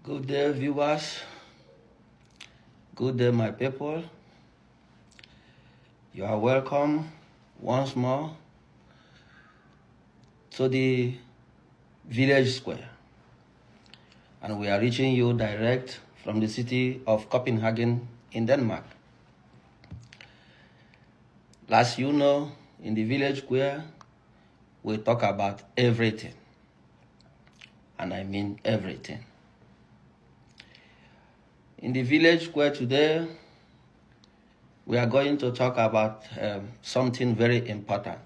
Good day, viewers. Good day, my people. You are welcome once more to the village square. And we are reaching you direct from the city of Copenhagen in Denmark. As you know, in the village square, we talk about everything. And I mean everything. In the village square today, we are going to talk about something very important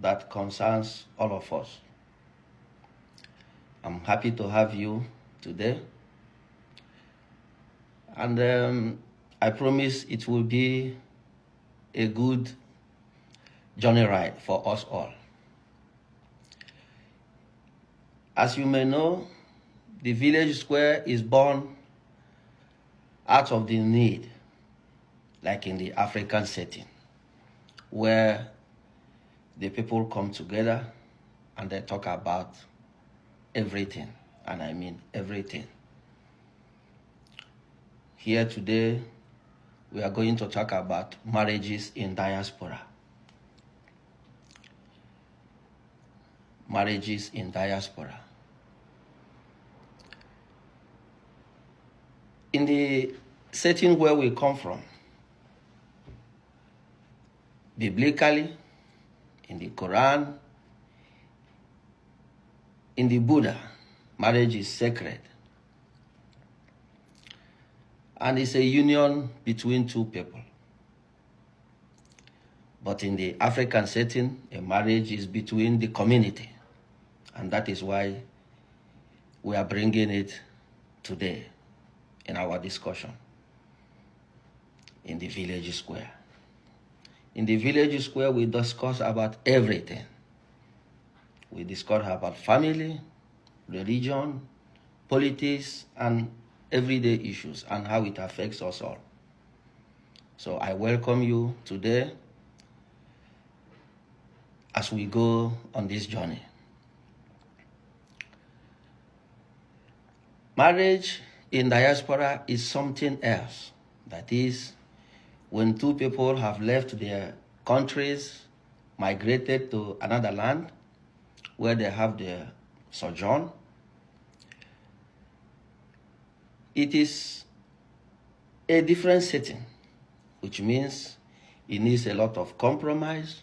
that concerns all of us. I'm happy to have you today. And I promise it will be a good journey ride for us all. As you may know, the village square is born out of the need, like in the African setting, where the people come together and they talk about everything, and I mean everything. Here today, we are going to talk about marriages in diaspora. Marriages in diaspora. In the setting where we come from, biblically, in the Quran, in the Buddha, marriage is sacred. And it's a union between two people. But in the African setting, a marriage is between the community. And that is why we are bringing it today in our discussion in the village square. In the village square, we discuss about everything. We discuss about family, religion, politics, and everyday issues, and how it affects us all. So I welcome you today as we go on this journey. Marriage in diaspora is something else. That is, when two people have left their countries, migrated to another land, where they have their sojourn, it is a different setting, which means it needs a lot of compromise.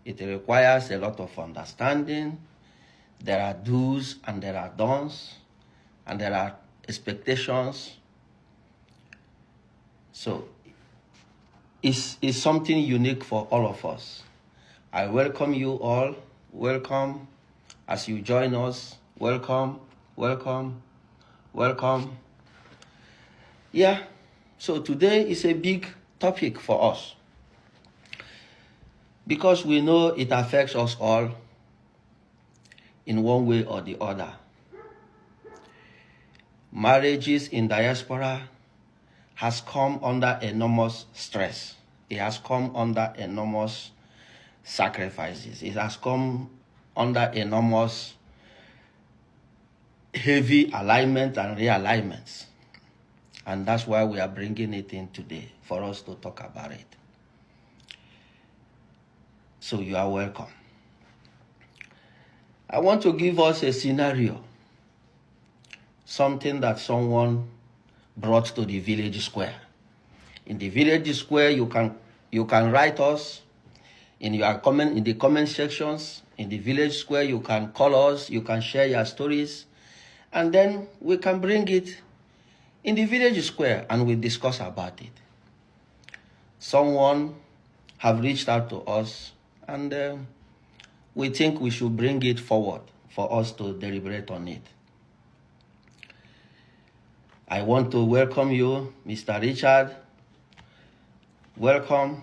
It requires a lot of understanding. There are do's and there are don'ts, and there are expectations. So it's something unique for all of us. I welcome you all. Welcome as you join us. Welcome, welcome, welcome. Yeah, so today is a big topic for us because we know it affects us all in one way or the other. Marriages in diaspora has come under enormous stress. It has come under enormous sacrifices. It has come under enormous heavy alignment and realignments. And that's why we are bringing it in today, for us to talk about it. So you are welcome. I want to give us a scenario, something that someone brought to the village square. In the village square, you can write us in the comment sections. In the village square, you can call us, you can share your stories, and then we can bring it in the village square and we discuss about it. Someone have reached out to us, and we think we should bring it forward for us to deliberate on it. I want to welcome you, Mr. Richard. Welcome.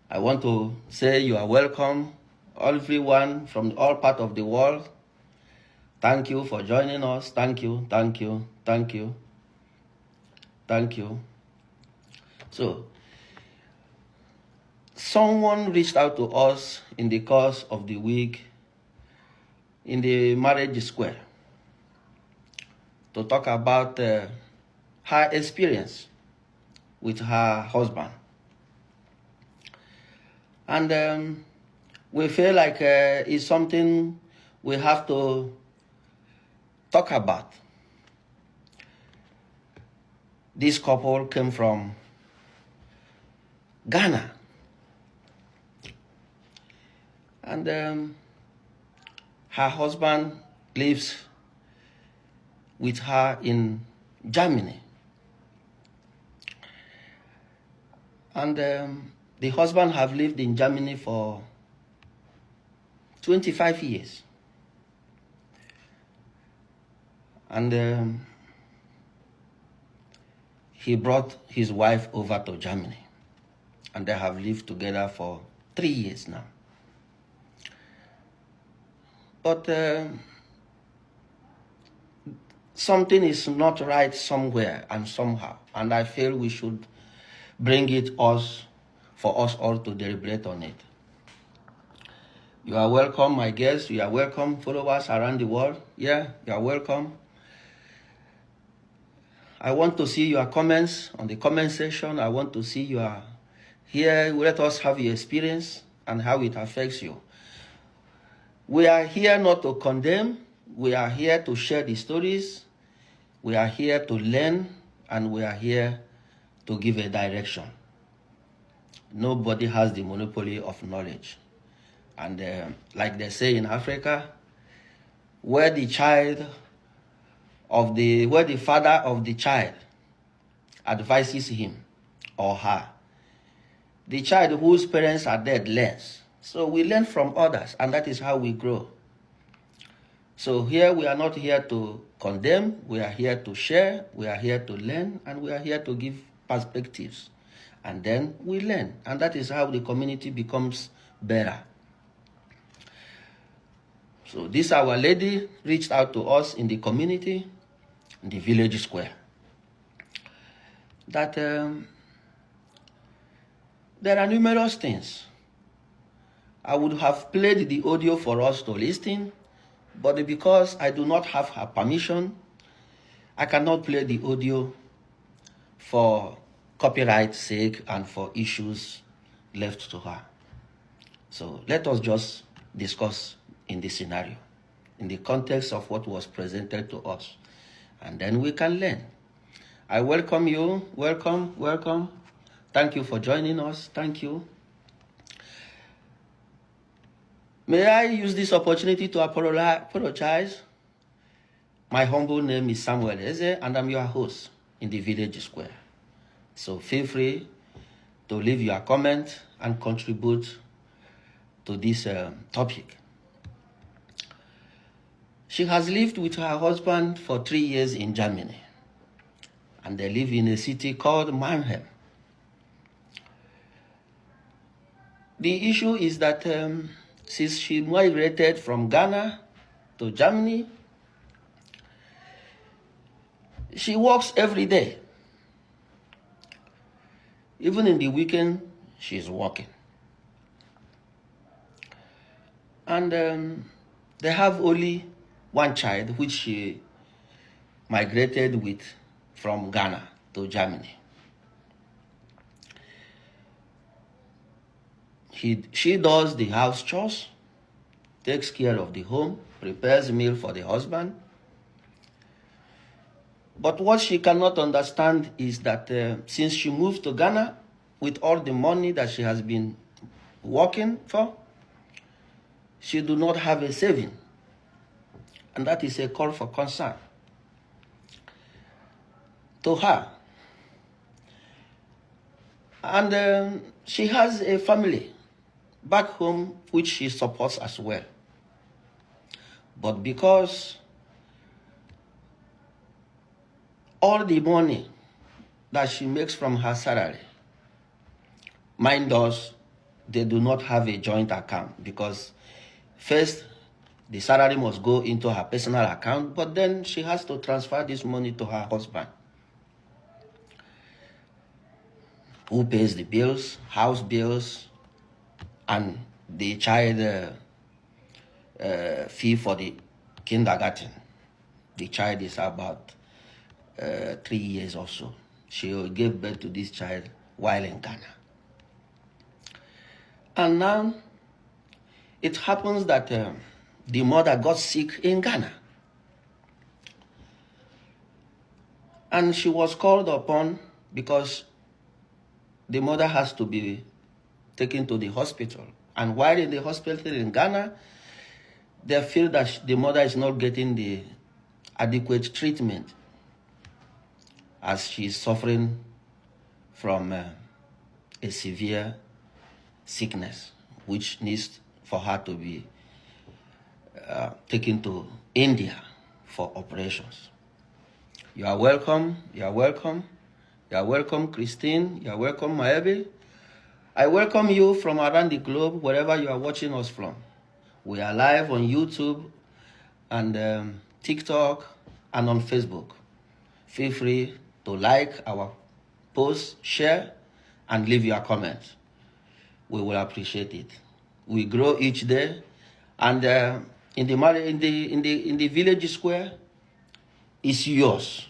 I want to say you are welcome, everyone from all parts of the world. Thank you for joining us. Thank you, thank you, thank you, thank you. So, someone reached out to us in the course of the week in the marriage square. to talk about her experience with her husband. And we feel like it's something we have to talk about. This couple came from Ghana. And her husband lives with her in Germany. And the husband have lived in Germany for 25 years. And he brought his wife over to Germany. And they have lived together for 3 years now. But something is not right somewhere and somehow. And I feel we should bring it for us all to deliberate on it. You are welcome, my guests. You are welcome, followers around the world. Yeah, you are welcome. I want to see your comments on the comment section. I want to see you are here. Let us have your experience and how it affects you. We are here not to condemn. We are here to share the stories. We are here to learn, and we are here to give a direction. Nobody has the monopoly of knowledge. And like they say in Africa, where the father of the child advises him or her, the child whose parents are dead learns. So we learn from others, and that is how we grow. So here we are not here to condemn, we are here to share, we are here to learn, and we are here to give perspectives. And then we learn, and that is how the community becomes better. So this Our Lady reached out to us in the community, in the village square, that there are numerous things. I would have played the audio for us to listen, but because I do not have her permission, I cannot play the audio for copyright's sake and for issues left to her. So let us just discuss in this scenario, in the context of what was presented to us, and then we can learn. I welcome you. Welcome, welcome. Thank you for joining us. Thank you. May I use this opportunity to apologize? My humble name is Samuel Eze, and I'm your host in the village square. So feel free to leave your comment and contribute to this topic. She has lived with her husband for 3 years in Germany, and they live in a city called Mannheim. The issue is that since she migrated from Ghana to Germany, she works every day. Even in the weekend, she's working. And they have only one child, which she migrated with from Ghana to Germany. She does the house chores, takes care of the home, prepares meal for the husband. But what she cannot understand is that since she moved to Ghana, with all the money that she has been working for, she do not have a saving. And that is a call for concern to her. And she has a family back home which she supports as well. But because all the money that she makes from her salary, mind us, they do not have a joint account, because first the salary must go into her personal account, but then she has to transfer this money to her husband, who pays the bills, house bills, and the child fee for the kindergarten. The child is about 3 years or so. She gave birth to this child while in Ghana. And now it happens that the mother got sick in Ghana. And she was called upon because the mother has to be taken to the hospital. And while in the hospital in Ghana, they feel that the mother is not getting the adequate treatment as she is suffering from a severe sickness, which needs for her to be taken to India for operations. You are welcome, you are welcome, you are welcome, Christine, you are welcome, Maebi. I welcome you from around the globe, wherever you are watching us from. We are live on YouTube and TikTok and on Facebook. Feel free to like our posts, share, and leave your comments. We will appreciate it. We grow each day, and in the village square, it's yours.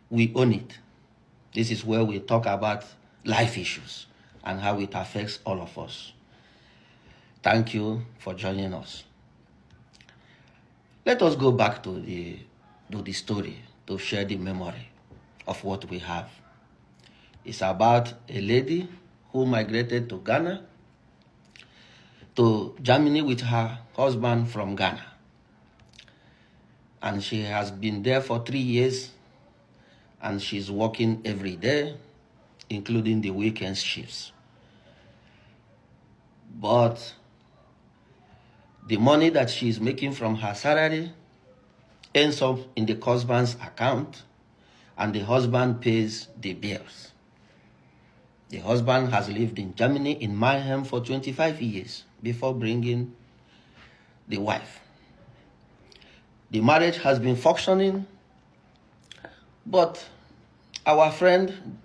We own it. This is where we talk about life issues and how it affects all of us. Thank you for joining us. Let us go back to the story to share the memory of what we have. It's about a lady who migrated to Ghana, to Germany with her husband from Ghana. And she has been there for 3 years, and she's working every day, including the weekend shifts. But the money that she's making from her salary ends up in the husband's account, and the husband pays the bills. The husband has lived in Germany, in Mannheim, for 25 years before bringing the wife. The marriage has been functioning, but our friend,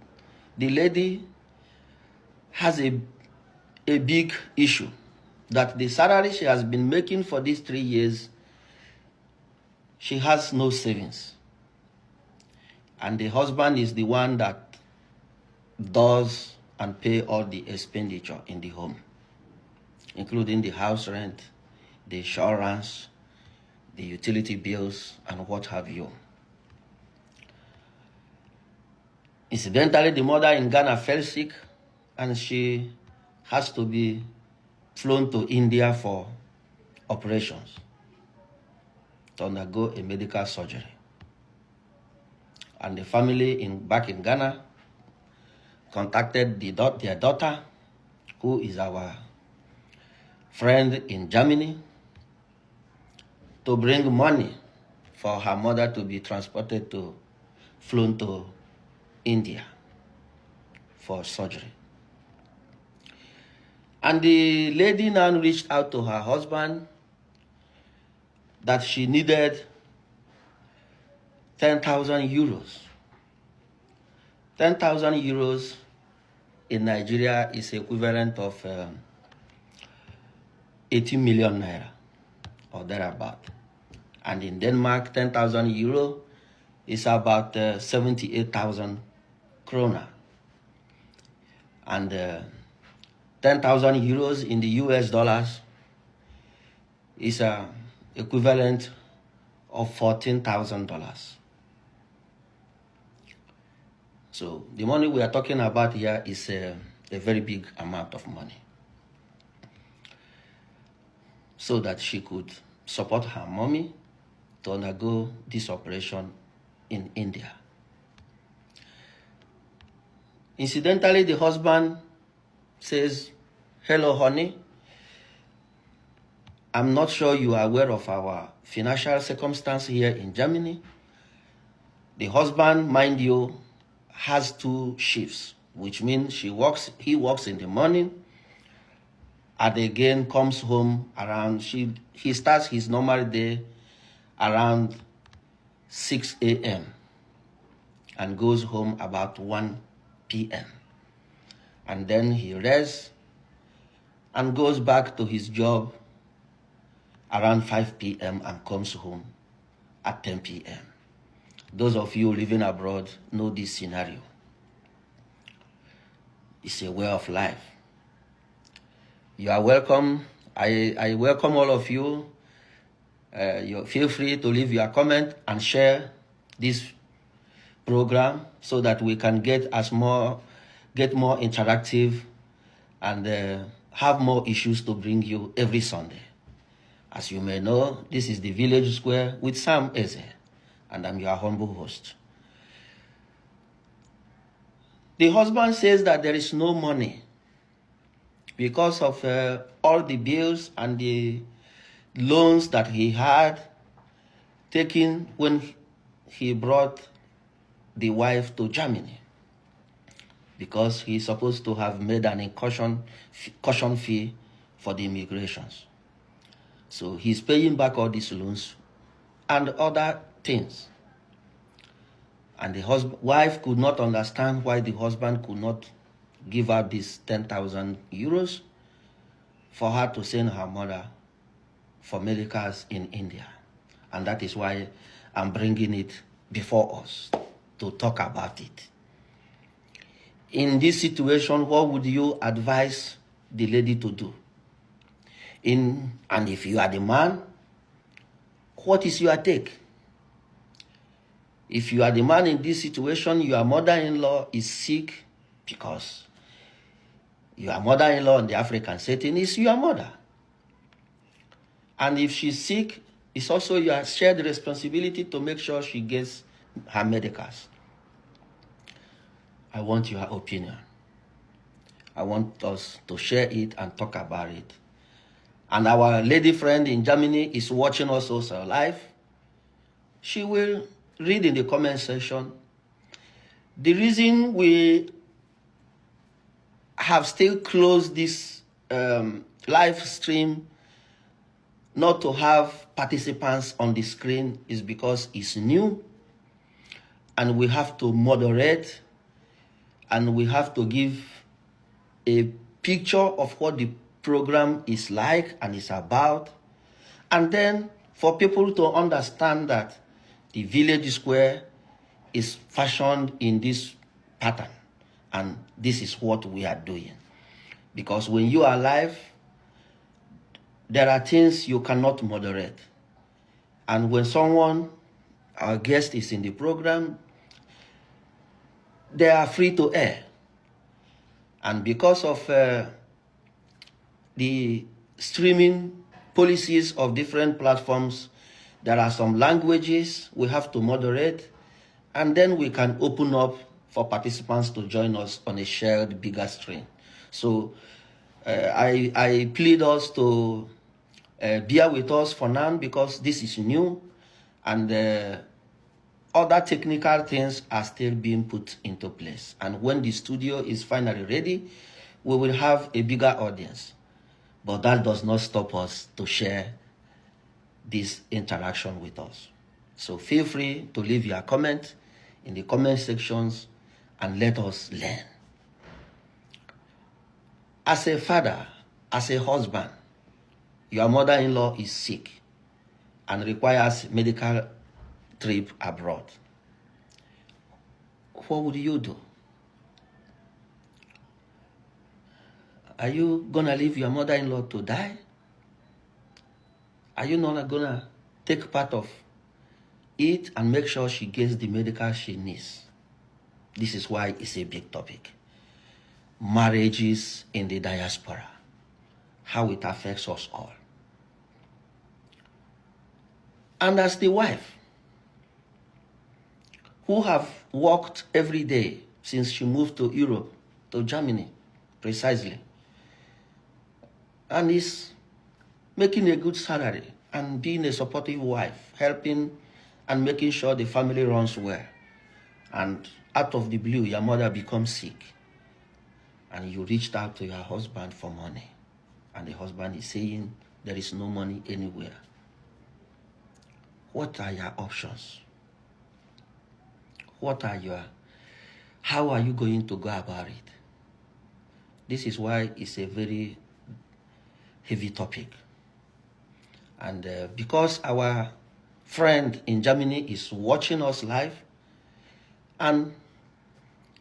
the lady, has a big issue, that the salary she has been making for these 3 years, she has no savings. And the husband is the one that does and pay all the expenditure in the home, including the house rent, the insurance, the utility bills, and what have you. Incidentally, the mother in Ghana fell sick, and she has to be flown to India for operations, to undergo a medical surgery. And the family back in Ghana contacted their daughter, who is our friend in Germany, to bring money for her mother to be flown to India for surgery. And the lady now reached out to her husband that she needed 10,000 euros. 10,000 euros in Nigeria is equivalent of 80 million naira or thereabout. And in Denmark, 10,000 euro is about 78,000 kroner. And 10,000 euros in the US dollars is equivalent of $14,000. So the money we are talking about here is a very big amount of money, so that she could support her mommy to undergo this operation in India. Incidentally, the husband says, "Hello, honey. I'm not sure you are aware of our financial circumstance here in Germany." The husband, mind you, has 2 shifts, which means he works in the morning and again comes home around, he starts his normal day around 6 a.m. and goes home about 1 p.m. And then he rests and goes back to his job around 5 p.m. and comes home at 10 p.m. Those of you living abroad know this scenario. It's a way of life. You are welcome. I welcome all of you. You feel free to leave your comment and share this program so that we can get more interactive and have more issues to bring you every Sunday. As you may know, this is the Village Square with Sam Eze, and I'm your humble host. The husband says that there is no money because of all the bills and the loans that he had taken when he brought the wife to Germany, because he's supposed to have made an caution fee for the immigrations. So he's paying back all these loans and other things. And the wife could not understand why the husband could not give out these 10,000 euros for her to send her mother for medicals in India. And that is why I'm bringing it before us to talk about it. In this situation, what would you advise the lady to do? And if you are the man, what is your take? If you are the man in this situation, your mother-in-law is sick, because your mother-in-law in the African setting is your mother. And if she's sick, it's also your shared responsibility to make sure she gets her medicals. I want your opinion. I want us to share it and talk about it. And our lady friend in Germany is watching us also live. She will read in the comment section. The reason we have still closed this live stream not to have participants on the screen is because it's new, and we have to moderate, and we have to give a picture of what the program is like and is about, and then for people to understand that the Village Square is fashioned in this pattern, and this is what we are doing. Because when you are live, there are things you cannot moderate. And when someone, our guest, is in the program, they are free to air. And because of the streaming policies of different platforms, there are some languages we have to moderate, and then we can open up for participants to join us on a shared bigger screen. So I plead us to bear with us for now, because this is new, and other technical things are still being put into place. And when the studio is finally ready, we will have a bigger audience. But that does not stop us to share this interaction with us. So feel free to leave your comment in the comment sections and let us learn. As a father, as a husband, your mother-in-law is sick and requires medical trip abroad. What would you do? Are you gonna leave your mother-in-law to die? Are you not gonna take part of it and make sure she gets the medical she needs? This is why it's a big topic. Marriages in the diaspora, how it affects us all. And as the wife, who have worked every day since she moved to Europe, to Germany, precisely, and is making a good salary and being a supportive wife, helping and making sure the family runs well. And out of the blue, your mother becomes sick, and you reached out to your husband for money, and the husband is saying there is no money anywhere. What are your options? How are you going to go about it? This is why it's a very heavy topic. And because our friend in Germany is watching us live. And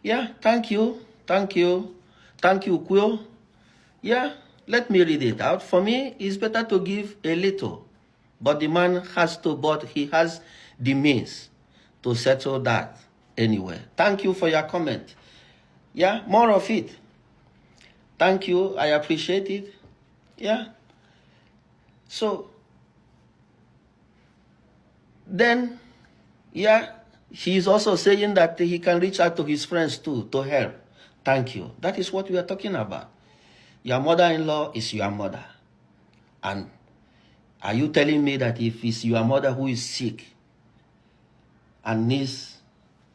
yeah, thank you, Quill. Yeah, let me read it out. For me, it's better to give a little, but the man has to, but he has the means to settle that anyway. Thank you for your comment. Yeah, more of it. Thank you, I appreciate it. Yeah. So, then, yeah, he's also saying that he can reach out to his friends too, to help. Thank you. That is what we are talking about. Your mother-in-law is your mother. And are you telling me that if it's your mother who is sick and needs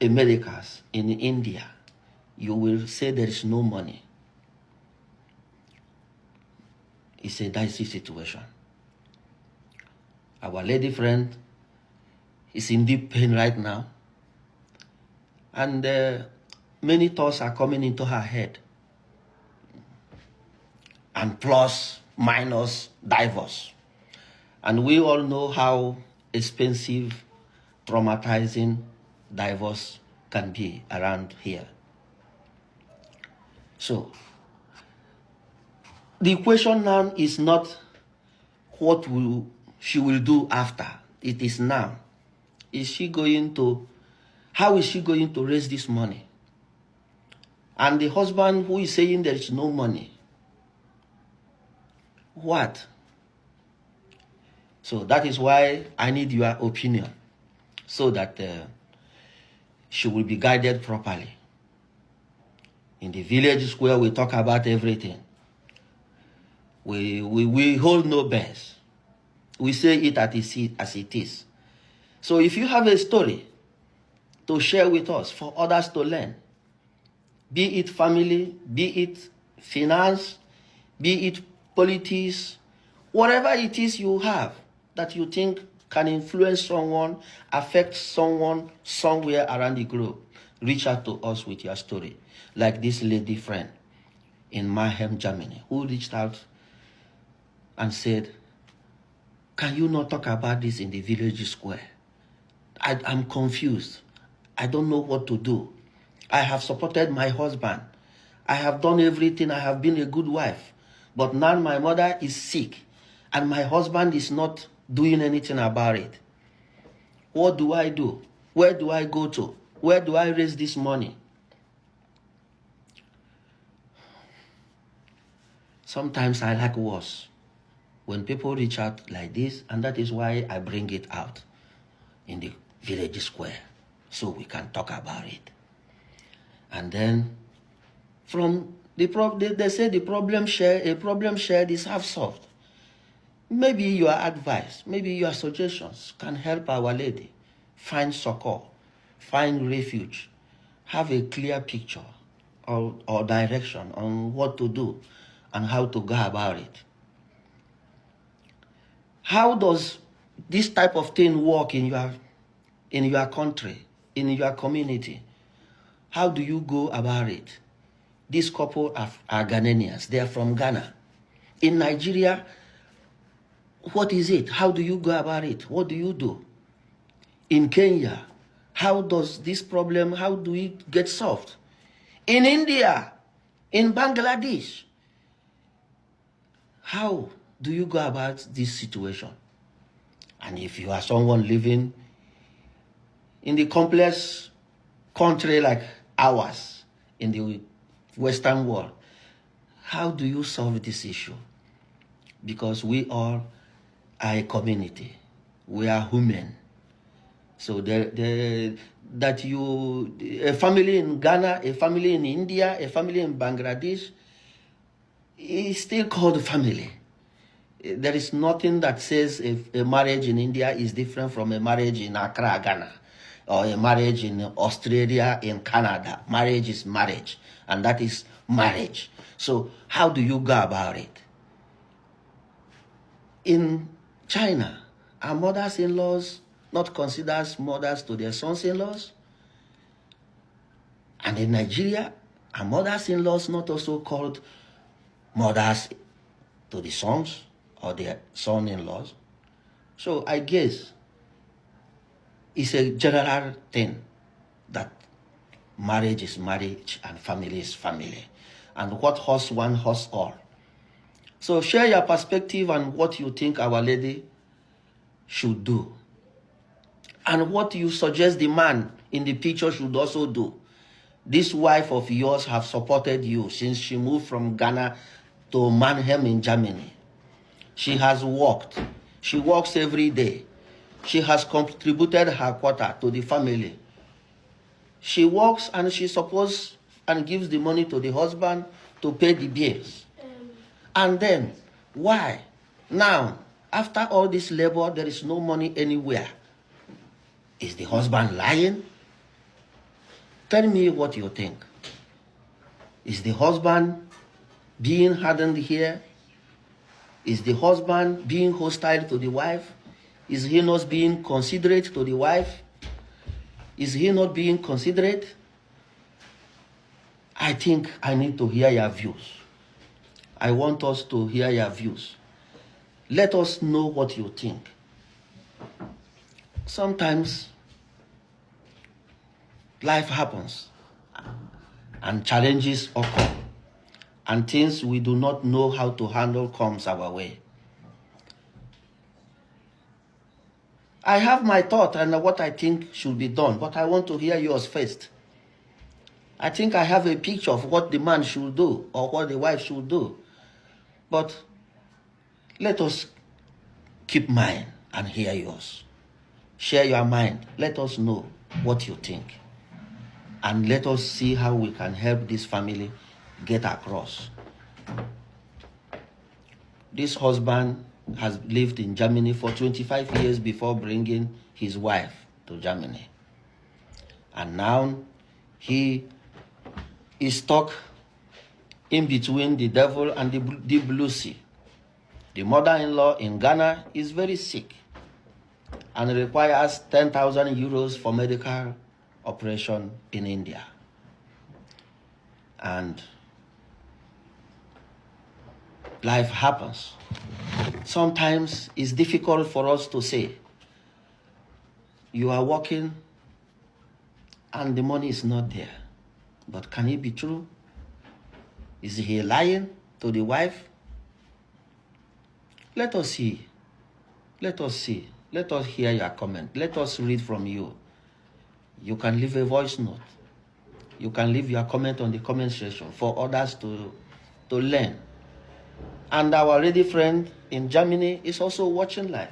Americas in India, you will say there is no money? It's a dicey situation. Our lady friend is in deep pain right now. And many thoughts are coming into her head. And plus, minus, divorce. And we all know how expensive, traumatizing divorce can be around here. So, the question now is not what she will do after. It is now. How is she going to raise this money? And the husband who is saying there is no money. What? So that is why I need your opinion, so that she will be guided properly. In the village square, we talk about everything. We hold no best. We say it as it is. So if you have a story to share with us for others to learn, be it family, be it finance, be it politics, whatever it is you have that you think can influence someone, affect someone somewhere around the globe, reach out to us with your story. Like this lady friend in Mannheim, Germany, who reached out and said, can you not talk about this in the village square? I'm confused. I don't know what to do. I have supported my husband. I have done everything. I have been a good wife. But now my mother is sick and my husband is not doing anything about it. What do I do? Where do I go to? Where do I raise this money? Sometimes I like worse when people reach out like this, and that is why I bring it out in the village square so we can talk about it. And then from they say the problem shared is half solved. Maybe your advice, maybe your suggestions can help Our Lady find succor, find refuge, have a clear picture or direction on what to do and how to go about it. How does this type of thing work in your country, in your community? How do you go about it? This couple are Ghanaians. They are from Ghana. In Nigeria, what is it? How do you go about it? What do you do? In Kenya, how does this problem, how do it get solved? In India, in Bangladesh, how do you go about this situation? And if you are someone living in the complex country like ours, in the Western world, how do you solve this issue? Because we all are a community. We are human. So a family in Ghana, a family in India, a family in Bangladesh is still called family. There is nothing that says if a marriage in India is different from a marriage in Accra, Ghana, or a marriage in Australia, in Canada. Marriage is marriage, and that is marriage. So how do you go about it? In China, are mothers-in-laws not considered mothers to their sons-in-laws? And in Nigeria, are mothers-in-laws not also called mothers to the sons or their son-in-laws? So I guess It's a general thing that marriage is marriage and family is family. And what hosts one hosts all. So share your perspective and what you think Our Lady should do. And what you suggest the man in the picture should also do. This wife of yours have supported you since she moved from Ghana to Mannheim in Germany. She has worked. She works every day. She has contributed her quota to the family. She works and she supports and gives the money to the husband to pay the bills. And then, why? Now, after all this labor, there is no money anywhere. Is the husband lying? Tell me what you think. Is the husband being hardened here? Is the husband being hostile to the wife? Is he not being considerate to the wife? Is he not being considerate? I think I need to hear your views. I want us to hear your views. Let us know what you think. Sometimes life happens and challenges occur and things we do not know how to handle comes our way. I have my thought and what I think should be done, but I want to hear yours first. I think I have a picture of what the man should do or what the wife should do. But let us keep mine and hear yours. Share your mind. Let us know what you think. And let us see how we can help this family get across. This husband has lived in Germany for 25 years before bringing his wife to Germany. And now he is stuck in between the devil and the blue sea. The mother-in-law in Ghana is very sick and requires 10,000 euros for medical operation in India. And life happens. Sometimes it's difficult for us to say, you are working and the money is not there. But can it be true? Is he lying to the wife? Let us see. Let us see. Let us hear your comment. Let us read from you. You can leave a voice note. You can leave your comment on the comment section for others to learn. And our lady friend in Germany is also watching live.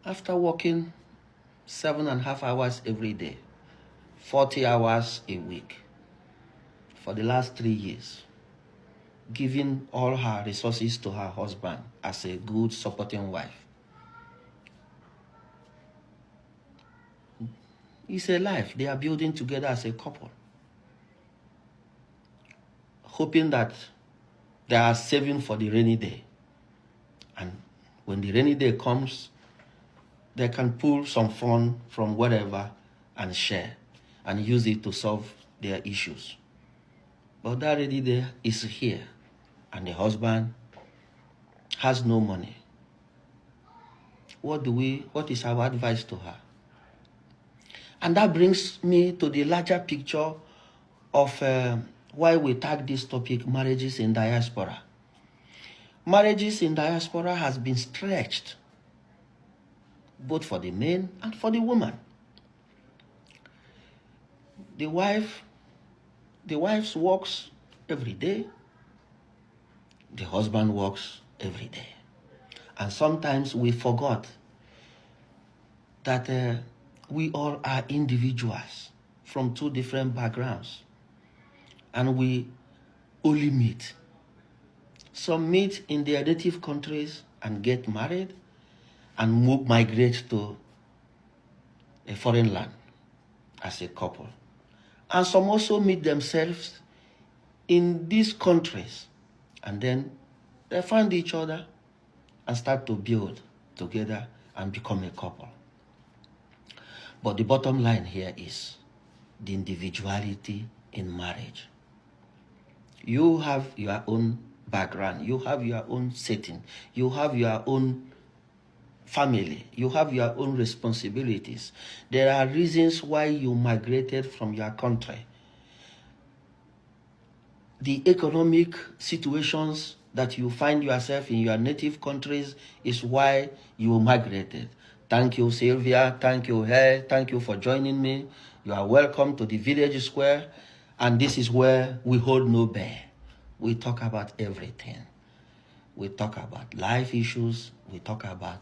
After working 7.5 hours every day, 40 hours a week, for the last 3 years, giving all her resources to her husband as a good supporting wife. It's a life they are building together as a couple, hoping that they are saving for the rainy day. And when the rainy day comes, they can pull some fund from wherever and share and use it to solve their issues. But that rainy day is here, and the husband has no money. What is our advice to her? And that brings me to the larger picture of why we tag this topic, marriages in diaspora. Marriages in diaspora has been stretched, both for the man and for the woman. The wife works every day. The husband works every day. And sometimes we forgot that we all are individuals from two different backgrounds. And we only meet. Some meet in their native countries and get married and migrate to a foreign land as a couple. And some also meet themselves in these countries, and then they find each other and start to build together and become a couple. But the bottom line here is the individuality in marriage. You have your own background, you have your own setting, you have your own family. You have your own responsibilities. There are reasons why you migrated from your country. The economic situations that you find yourself in your native countries is why you migrated. Thank you, Sylvia. Thank you, Hey. Thank you for joining me. You are welcome to the village square. And this is where we hold no back. We talk about everything. We talk about life issues. We talk about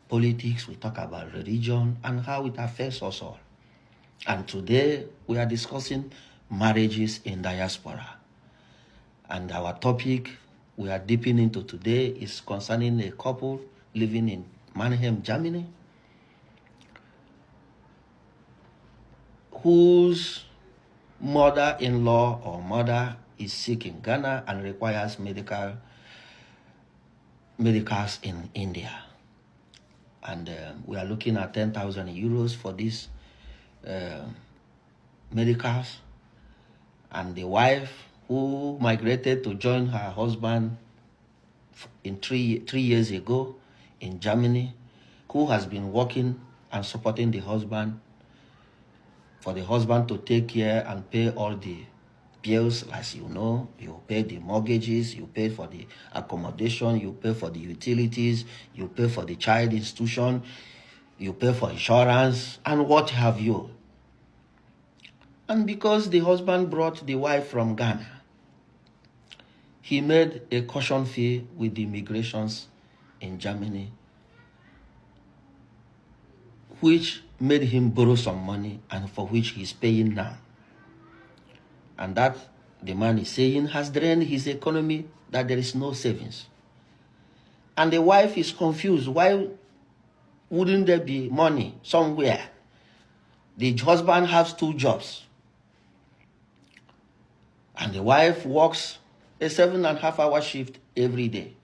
politics. We talk about religion and how it affects us all. And today we are discussing marriages in diaspora. And our topic we are dipping into today is concerning a couple living in Mannheim, Germany, whose mother-in-law or mother is sick in Ghana and requires medicals in India. And we are looking at 10,000 euros for these medicals. And the wife who migrated to join her husband in three years ago in Germany, who has been working and supporting the husband, for the husband to take care and pay all the bills. As you know, you pay the mortgages, you pay for the accommodation, you pay for the utilities, you pay for the child institution, you pay for insurance, and what have you. And because the husband brought the wife from Ghana, he made a caution fee with the immigrations in Germany, which made him borrow some money and for which he's paying now. And that, the man is saying, has drained his economy, that there is no savings. And the wife is confused. Why wouldn't there be money somewhere? The husband has 2 jobs. And the wife works a 7.5-hour shift every day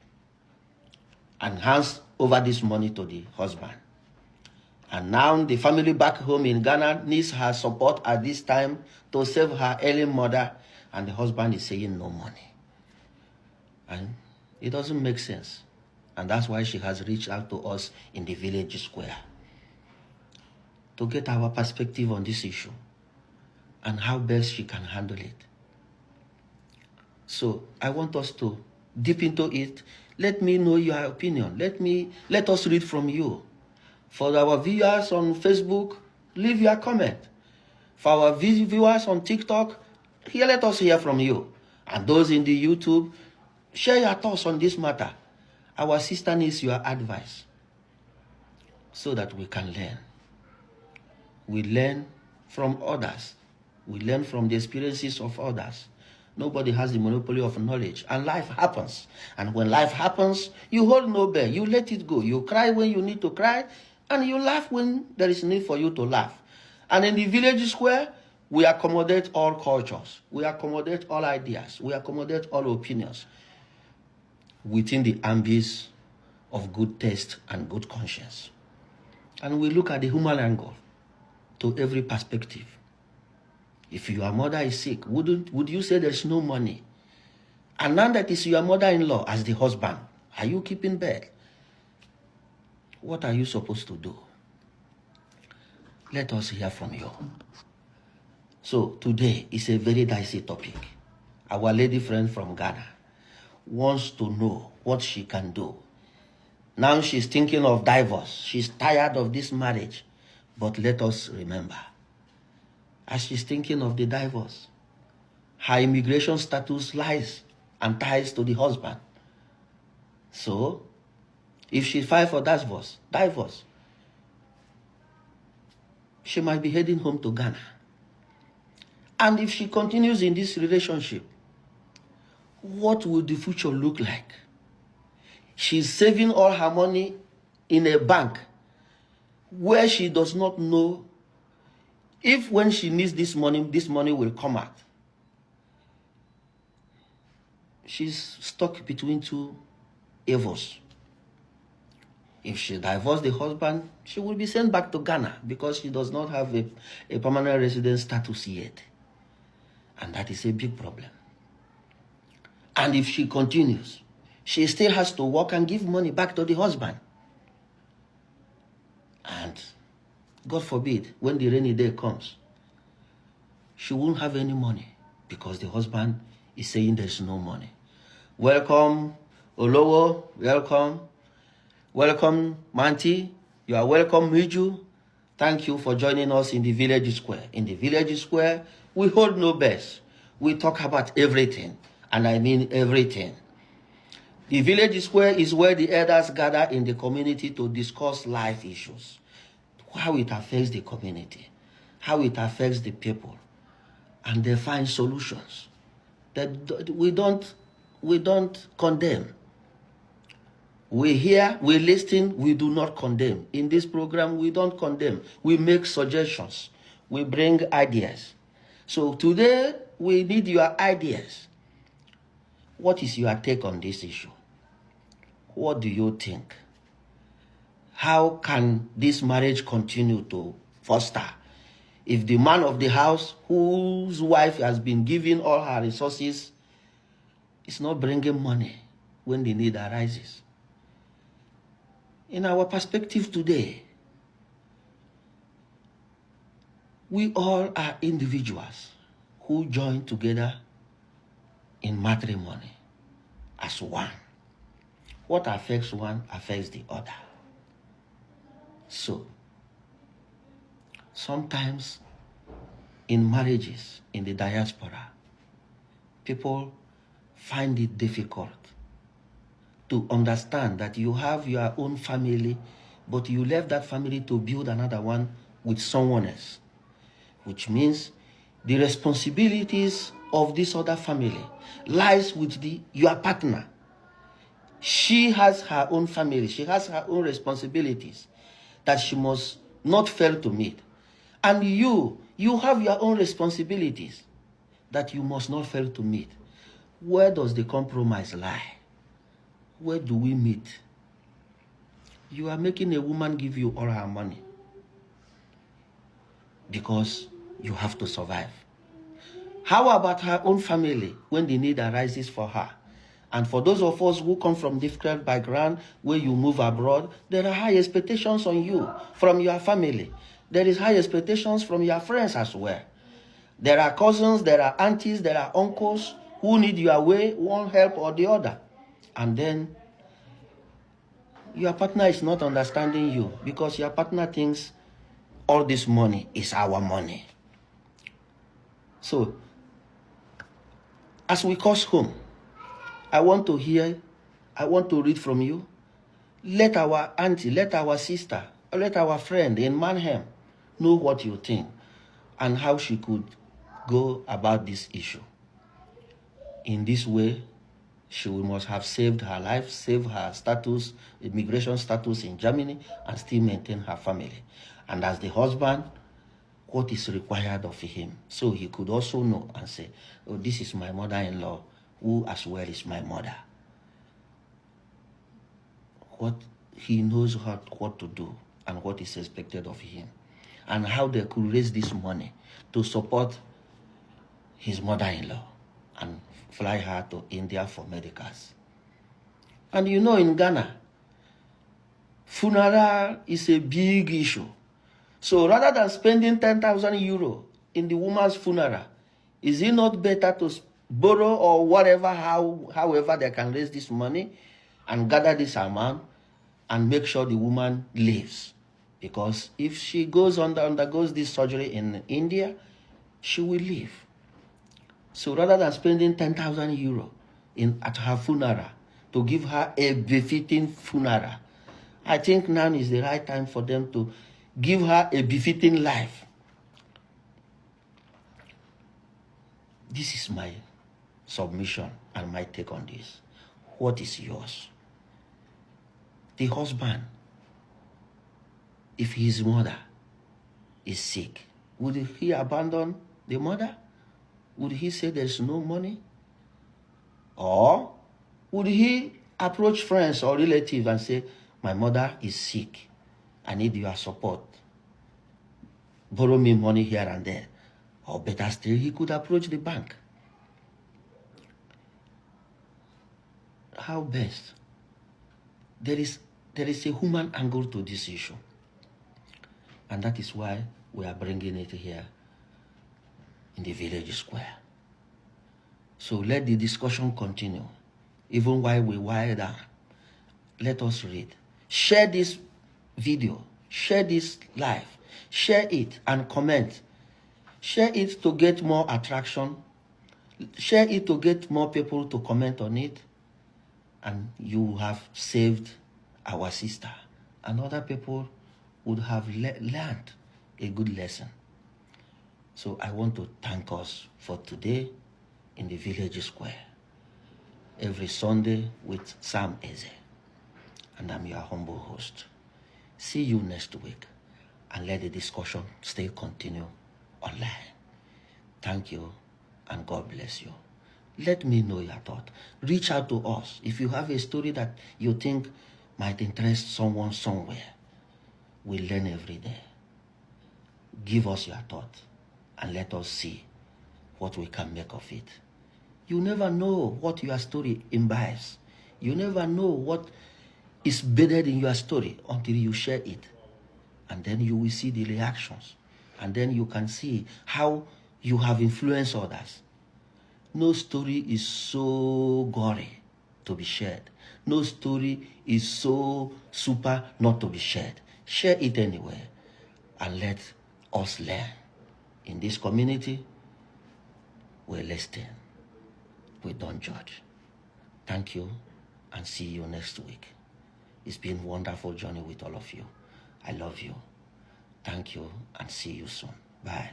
and hands over this money to the husband. And now the family back home in Ghana needs her support at this time to save her ailing mother, and the husband is saying no money. And it doesn't make sense. And that's why she has reached out to us in the village square to get our perspective on this issue and how best she can handle it. So I want us to dip into it. Let me know your opinion. Let us read from you. For our viewers on Facebook, leave your comment. For our viewers on TikTok, let us hear from you. And those in the YouTube, share your thoughts on this matter. Our sister needs your advice so that we can learn. We learn from others. We learn from the experiences of others. Nobody has the monopoly of knowledge, and life happens. And when life happens, you hold no back. You let it go. You cry when you need to cry, and you laugh when there is need for you to laugh. And in the village square, we accommodate all cultures. We accommodate all ideas. We accommodate all opinions within the ambits of good taste and good conscience. And we look at the human angle to every perspective. If your mother is sick, would you say there's no money? And now that is your mother-in-law as the husband, are you keeping bed? What are you supposed to do? Let us hear from you. So today is a very dicey topic. Our lady friend from Ghana wants to know what she can do. Now she's thinking of divorce. She's tired of this marriage. But let us remember, as she's thinking of the divorce, her immigration status lies and ties to the husband. So, if she files for divorce, she might be heading home to Ghana. And if she continues in this relationship, what will the future look like? She's saving all her money in a bank where she does not know if when she needs this money will come out. She's stuck between 2 evils. If she divorces the husband, she will be sent back to Ghana because she does not have a permanent resident status yet. And that is a big problem. And if she continues, she still has to work and give money back to the husband. God forbid, when the rainy day comes, she won't have any money because the husband is saying there's no money. Welcome, Olowo. Welcome. Welcome, Manti. You are welcome, Miju. Thank you for joining us in the Village Square. In the Village Square, we hold no best. We talk about everything, and I mean everything. The Village Square is where the elders gather in the community to discuss life issues, how it affects the community, how it affects the people, and they find solutions. That we don't condemn. We hear, we listen, we do not condemn. In this program, we don't condemn. We make suggestions. We bring ideas. So today, we need your ideas. What is your take on this issue? What do you think? How can this marriage continue to foster? If the man of the house, whose wife has been given all her resources, is not bringing money when the need arises. In our perspective today, we all are individuals who join together in matrimony as one. What affects one affects the other. So, sometimes in marriages in the diaspora, people find it difficult to understand that you have your own family, but you left that family to build another one with someone else, which means the responsibilities of this other family lies with your partner. She has her own family. She has her own responsibilities that she must not fail to meet. And you have your own responsibilities that you must not fail to meet. Where does the compromise lie? Where do we meet? You are making a woman give you all her money because you have to survive. How about her own family when the need arises for her? And for those of us who come from different background, where you move abroad, there are high expectations on you from your family. There is high expectations from your friends as well. There are cousins, there are aunties, there are uncles who need your way, one help or the other. And then your partner is not understanding you because your partner thinks all this money is our money. So, as we cross home, I want to read from you. Let our auntie, let our sister, let our friend in Mannheim know what you think and how she could go about this issue. In this way, she must have saved her life, saved her status, immigration status in Germany, and still maintain her family. And as the husband, what is required of him? So he could also know and say, oh, this is my mother-in-law, who as well is my mother. What he knows what to do and what is expected of him, and how they could raise this money to support his mother-in-law and fly her to India for medicals. And you know, in Ghana, funeral is a big issue. So rather than spending 10,000 euro in the woman's funeral, is it not better to borrow or whatever, however they can raise this money and gather this amount and make sure the woman lives? Because if she undergoes this surgery in India, she will live. So rather than spending 10,000 euro at her funeral to give her a befitting funeral, I think now is the right time for them to give her a befitting life. This is my submission and my take on this. What is yours? The husband, if his mother is sick, would he abandon the mother? Would he say there's no money? Or would he approach friends or relatives and say, my mother is sick, I need your support, borrow me money here and there? Or better still, he could approach the bank. How best? There is a human angle to this issue. And that is why we are bringing it here in the village square. So let the discussion continue. Even while we wire down, let us read. Share this video. Share this live. Share it and comment. Share it to get more attraction. Share it to get more people to comment on it. And you have saved our sister. And other people would have learned a good lesson. So I want to thank us for today in the village square. Every Sunday with Sam Eze. And I'm your humble host. See you next week. And let the discussion stay continue online. Thank you and God bless you. Let me know your thought. Reach out to us. If you have a story that you think might interest someone somewhere, we learn every day. Give us your thought and let us see what we can make of it. You never know what your story imbibes. You never know what is bedded in your story until you share it. And then you will see the reactions. And then you can see how you have influenced others. No story is so gory to be shared. No story is so super not to be shared. Share it anyway and let us learn. In this community, we listen. We don't judge. Thank you and see you next week. It's been a wonderful journey with all of you. I love you. Thank you and see you soon. Bye.